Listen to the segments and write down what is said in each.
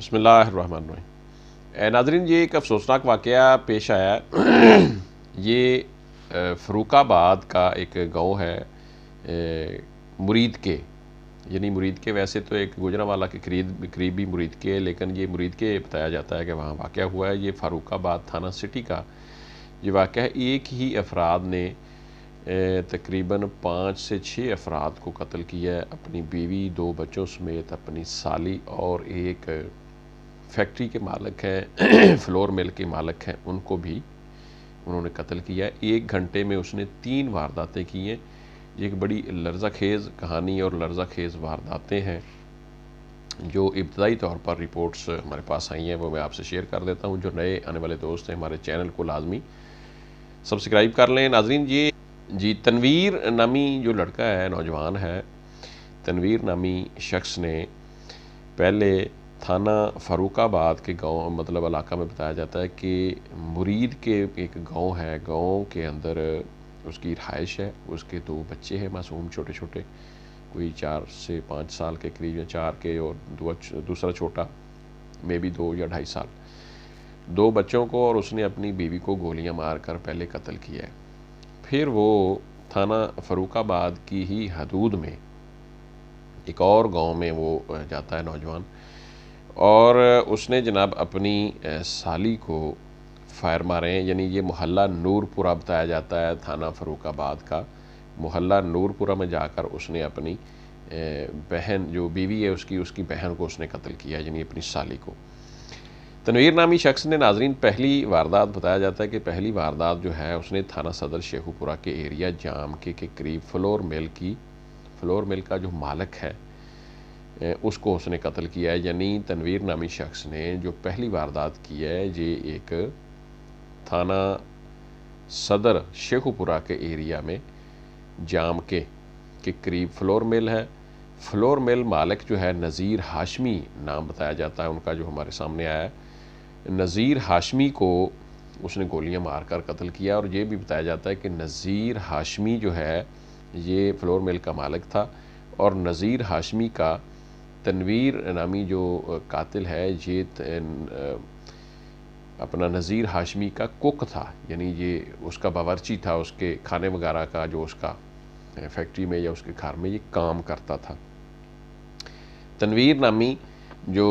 بسم اللہ الرحمن الرحیم۔ ناظرین، یہ ایک افسوسناک واقعہ پیش آیا ہے۔ یہ فروخ آباد کا ایک گاؤں ہے، مرید کے، یعنی مرید کے ویسے تو ایک گوجرانوالہ کے قریبی مرید کے، لیکن یہ مرید کے بتایا جاتا ہے کہ وہاں واقعہ ہوا ہے۔ یہ فاروق آباد تھانہ سٹی کا یہ واقعہ ہے۔ ایک ہی افراد نے تقریباً 5 سے 6 افراد کو قتل کیا ہے، اپنی بیوی، 2 بچوں سمیت، اپنی سالی اور ایک فیکٹری کے مالک ہیں، فلور مل کے مالک ہیں، ان کو بھی انہوں نے قتل کیا ہے۔ 1 گھنٹے میں اس نے 3 وارداتیں کی ہیں۔ یہ ایک بڑی لرزہ خیز کہانی اور لرزہ خیز وارداتیں ہیں جو ابتدائی طور پر رپورٹس ہمارے پاس آئی ہیں، وہ میں آپ سے شیئر کر دیتا ہوں۔ جو نئے آنے والے دوست ہیں ہمارے چینل کو لازمی سبسکرائب کر لیں۔ ناظرین، یہ تنویر نامی جو لڑکا ہے، نوجوان ہے، تنویر نامی شخص نے پہلے تھانہ فاروق آباد کے گاؤں علاقہ میں بتایا جاتا ہے کہ مرید کے ایک گاؤں ہے، گاؤں کے اندر اس کی رہائش ہے، اس کے 2 بچے ہیں معصوم، چھوٹے چھوٹے، کوئی 4 سے 5 سال کے قریب، یا 4 کے، اور دوسرا چھوٹا میں بھی 2 یا 2.5 سال، 2 بچوں کو، اور اس نے اپنی بیوی کو گولیاں مار کر پہلے قتل کیا ہے۔ پھر وہ تھانہ فاروق آباد کی ہی حدود میں ایک اور گاؤں میں وہ جاتا ہے نوجوان، اور اس نے جناب اپنی سالی کو فائر مارے ہیں۔ یعنی یہ محلہ نور پورہ بتایا جاتا ہے تھانہ فاروق آباد کا۔ محلہ نور پورہ میں جا کر اس نے اپنی بہن، جو بیوی ہے اس کی بہن کو اس نے قتل کیا، یعنی اپنی سالی کو۔ تنویر نامی شخص نے، ناظرین، پہلی واردات بتایا جاتا ہے کہ پہلی واردات جو ہے اس نے تھانہ صدر شیخو پورہ کے ایریا جام کے قریب فلور مل کا جو مالک ہے اس کو اس نے قتل کیا ہے۔ یعنی تنویر نامی شخص نے جو پہلی واردات کی ہے، یہ ایک تھانہ صدر شیخو پورہ کے ایریا میں جام کے قریب فلور مل ہے۔ فلور مل مالک جو ہے نذیر ہاشمی نام بتایا جاتا ہے ان کا، جو ہمارے سامنے آیا ہے۔ نذیر ہاشمی کو اس نے گولیاں مار کر قتل کیا، اور یہ بھی بتایا جاتا ہے کہ نذیر ہاشمی جو ہے یہ فلور مل کا مالک تھا، اور نذیر ہاشمی کا تنویر نامی جو قاتل ہے یہ اپنا نذیر ہاشمی کا کوک تھا، یعنی یہ اس کا باورچی تھا، اس کے کھانے وغیرہ کا جو اس کا فیکٹری میں یا اس کے گھر میں یہ کام کرتا تھا۔ تنویر نامی جو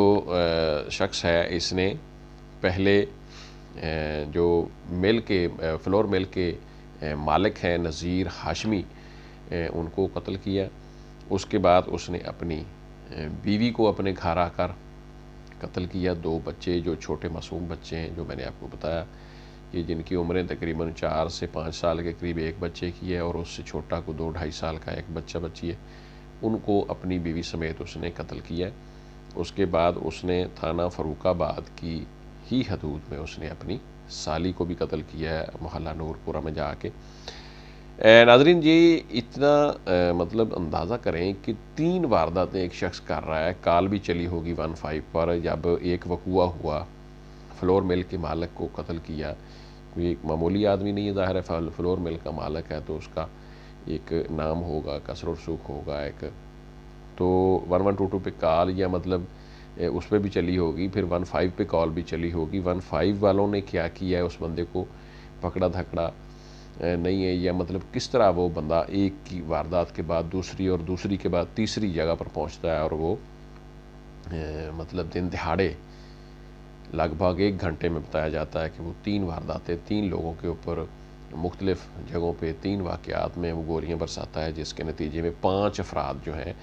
شخص ہے، اس نے پہلے جو فلور مل کے مالک ہیں نذیر ہاشمی، ان کو قتل کیا۔ اس کے بعد اس نے اپنی بیوی کو اپنے گھر آ کر قتل کیا۔ 2 بچے جو چھوٹے معصوم بچے ہیں، جو میں نے آپ کو بتایا کہ جن کی عمریں تقریباً 4 سے 5 سال کے قریب ایک بچے کی ہے، اور اس سے چھوٹا کو 2-2.5 سال کا ایک بچی ہے، ان کو اپنی بیوی سمیت اس نے قتل کیا۔ اس کے بعد اس نے تھانہ فاروق آباد کی ہی حدود میں اس نے اپنی سالی کو بھی قتل کیا ہے، محلہ نور پورہ میں جا کے۔ ناظرین، یہ اتنا اندازہ کریں کہ 3 وارداتیں ایک شخص کر رہا ہے۔ کال بھی چلی ہوگی 15 پر، جب ایک وقوع ہوا، فلور مل کے مالک کو قتل کیا۔ کوئی ایک معمولی آدمی نہیں ہے، ظاہر ہے فلور مل کا مالک ہے تو اس کا ایک نام ہوگا، کثر و رسوخ ہوگا ایک، تو 1122 پہ کال، یا اس پہ بھی چلی ہوگی، پھر 15 پہ کال بھی چلی ہوگی۔ 15 والوں نے کیا کیا ہے، اس بندے کو پکڑا دھکڑا نہیں ہے، یا کس طرح وہ بندہ ایک کی واردات کے بعد دوسری، اور دوسری کے بعد تیسری جگہ پر پہنچتا ہے، اور وہ دن دہاڑے لگ بھگ 1 گھنٹے میں بتایا جاتا ہے کہ وہ 3 وارداتیں 3 لوگوں کے اوپر مختلف جگہوں پہ 3 واقعات میں وہ گولیاں برساتا ہے، جس کے نتیجے میں 5 افراد جو ہیں،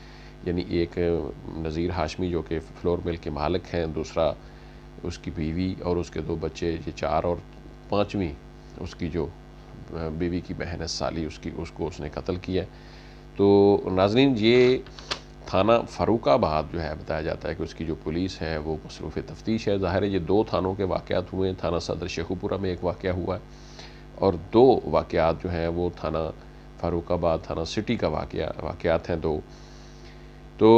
یعنی ایک نذیر ہاشمی جو کہ فلور مل کے مالک ہیں، دوسرا اس کی بیوی اور اس کے 2 بچے، یہ 4، اور 5ویں اس کی جو بیوی کی بہن ہے سالی، اس کو اس نے قتل کیا۔ تو ناظرین، یہ تھانہ فاروق آباد جو ہے بتایا جاتا ہے کہ اس کی جو پولیس ہے وہ مصروف تفتیش ہے۔ ظاہر ہے یہ 2 تھانوں کے واقعات ہوئے ہیں، تھانہ صدر شیخو پورہ میں ایک واقعہ ہوا ہے، اور 2 واقعات جو ہیں وہ تھانہ فاروق آباد تھانہ سٹی کا واقعات ہیں 2۔ تو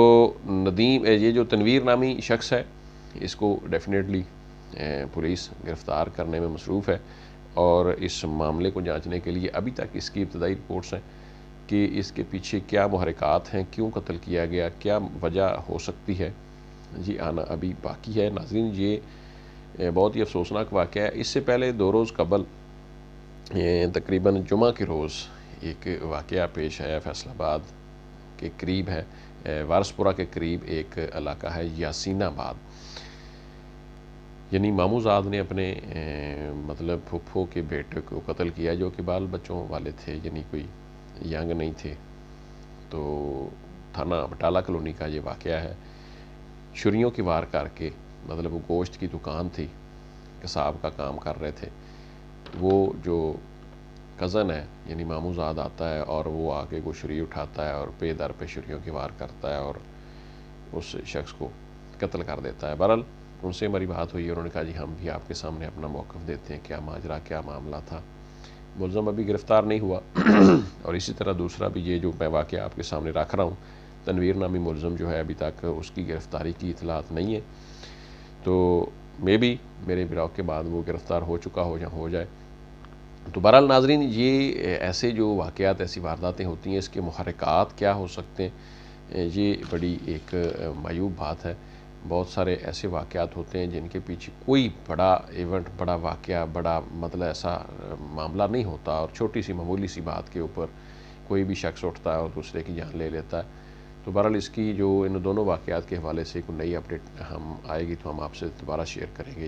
یہ جو تنویر نامی شخص ہے، اس کو ڈیفینیٹلی پولیس گرفتار کرنے میں مصروف ہے، اور اس معاملے کو جانچنے کے لیے ابھی تک اس کی ابتدائی رپورٹس ہیں کہ اس کے پیچھے کیا محرکات ہیں، کیوں قتل کیا گیا، کیا وجہ ہو سکتی ہے، جی آنا ابھی باقی ہے۔ ناظرین یہ بہت ہی افسوسناک واقعہ ہے۔ اس سے پہلے 2 روز قبل تقریباً جمعہ کے روز ایک واقعہ پیش آیا فیصل آباد کے قریب ہے، وارث پورہ کے قریب ایک علاقہ ہے یاسین آباد، یعنی ماموں زاد نے اپنے مطلب پھپھو کے بیٹے کو قتل کیا جو کہ بال بچوں والے تھے، یعنی کوئی ینگ نہیں تھے۔ تو تھانہ بٹالہ کالونی کا یہ واقعہ ہے۔ چھریوں کی وار کر کے، مطلب وہ گوشت کی دکان تھی، قصاب کا کام کر رہے تھے، وہ جو کزن ہے یعنی ماموں زاد آتا ہے اور وہ آگے کو چھری اٹھاتا ہے اور پے در پہ چھریوں کی وار کرتا ہے اور اس شخص کو قتل کر دیتا ہے۔ بہرحال ان سے ہماری بات ہوئی، انہوں نے کہا جی ہم بھی آپ کے سامنے اپنا موقف دیتے ہیں، کیا ماجرا کیا معاملہ تھا۔ ملزم ابھی گرفتار نہیں ہوا اور اسی طرح دوسرا بھی یہ جو میں واقعہ آپ کے سامنے رکھ رہا ہوں، تنویر نامی ملزم جو ہے ابھی تک اس کی گرفتاری کی اطلاعات نہیں ہے، تو میرے براق کے بعد وہ گرفتار ہو چکا ہو یا ہو جائے۔ تو بہرحال ناظرین یہ ایسے جو واقعات، ایسی وارداتیں ہوتی ہیں، اس کے محرکات کیا ہو سکتے ہیں، یہ بڑی ایک معیوب بات ہے۔ بہت سارے ایسے واقعات ہوتے ہیں جن کے پیچھے کوئی بڑا ایونٹ، بڑا واقعہ، بڑا مطلب ایسا معاملہ نہیں ہوتا، اور چھوٹی سی معمولی سی بات کے اوپر کوئی بھی شخص اٹھتا ہے اور دوسرے کی جان لے لیتا ہے۔ تو بہرحال اس کی جو ان دونوں واقعات کے حوالے سے کوئی نئی اپڈیٹ ہم آئے گی تو ہم آپ سے دوبارہ شیئر کریں گے۔